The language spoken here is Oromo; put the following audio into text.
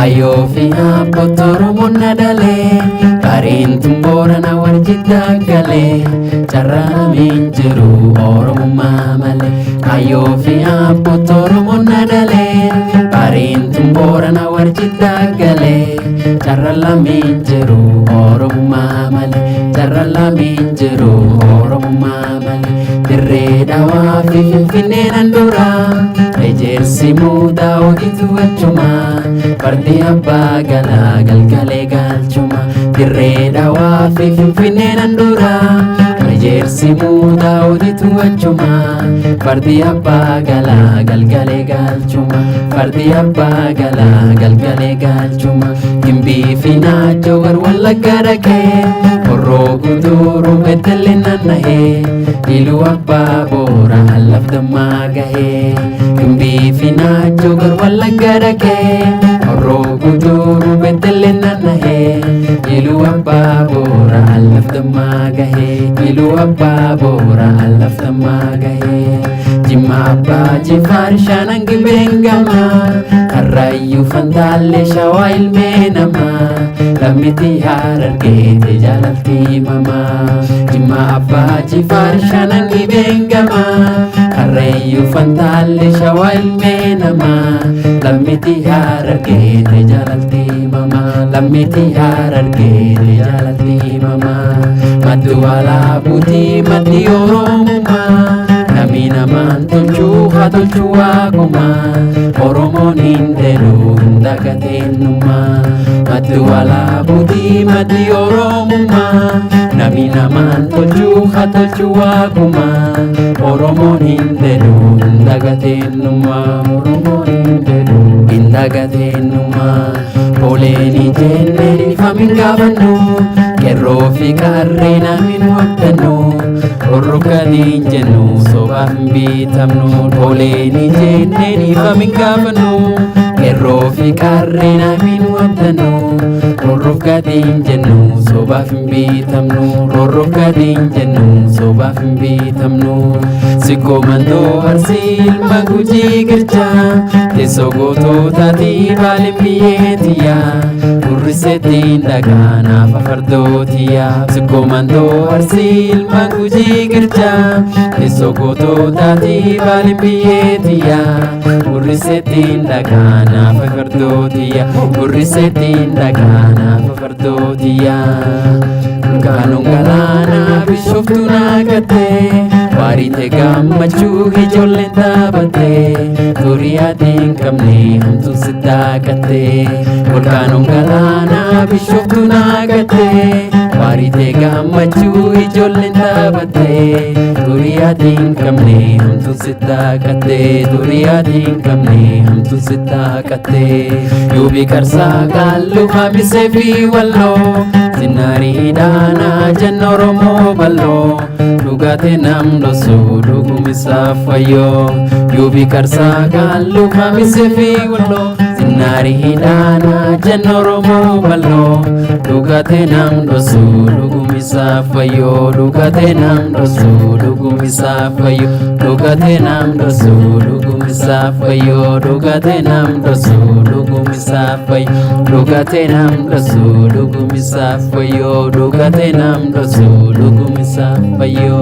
Ayo fiha potoro monadale karin tumbora na warjita gale cara minjeru orang mamale. Ayo fiha potoro monadale karin tumbora na warjita gale cara la minjeru orang mamale. Cara la minjeru orang mamale. Dirre dawa finfinne nandura ejersi muda ogitu achuma Fardi abba gala galgale galchuma dirre dawa finfinne nandura ejersi muda ogitu achuma Fardi abba gala galgale galchuma Fardi abba gala galgale galchuma Gimbi fina jogar walla garake Korro guduru bedelle nannahe Ilu abba bora halaf damma gahe Gimbi fina jogar walla garake Korro guduru bedelle nannahe Ilu abba bora halaf damma gahe Ilu abba bora halaf damma gahe Jimma abba jifar shanangi bengama Karrayu fandale shawa ilme nama Lamiti harargete jalalti mama Jimma abba jifar shanangi bengama Karrayu fandale shawa ilme nama Lamiti harargete jalalti mama Lamiti harargete jalalti mama Madu ala buti mati oromuma Nami naman tolchu hatolchu aguma Oromon hindelu hindagatin numa Madu ala budi madi oromuma Nami naman tolchu hatolchu aguma Oromon hindelu hindagatin numa Oromon hindelu hindagatin numa Poleni jenneni famin gabannu Kerro fi karre namin waddanu Orrukadin jennu sobaan bitamnu Poleni jenneni famin gabannu Kerro fi karre namin waddanu Orrukadin jennu sobaan bitamnu Orrukadin jennu sobaan bitamnu Sikko mando arsil maguji girja Teso goto tati balim biyetiya Urrisetin dagana fafardotiya Sikko mando arsil maguji girja Teso goto tati balim biyetiya Urrisetin dagana fafardotiya Urrisetin dagana fafardotiya Kanong galana bishoftu nagate Warite gammachuu ijoolleen dhaabate Duriyaatiin qabne hamtuun sittaaqatte Volkaanoon galaana bishoftu naagate Warite gammachuu ijoolleen dhaabate Duriyaatiin qabne hamtuun sittaaqatte Duriyaatiin qabne hamtuun sittaaqatte Yuubii qarsaa qaallu hamisee fi walloo Sinnarii daana jenna Oromoo balloo Dhugate nam dosu dhugumisa fayyo Yuubii qarsaa qaallu hamisee fi walloo Sinnarii hidhaana jenna Oromoo balloo Dhugate nam dosu dhugumisa fayyo Dhugate nam dosu dhugumisa fayyo Dhugate nam dosu dhugumisa fayyo Dhugate nam dosu dhugumisa fayyo Dhugate nam dosu dhugumisa fayyo Dhugate nam dosu dhugumisa fayyo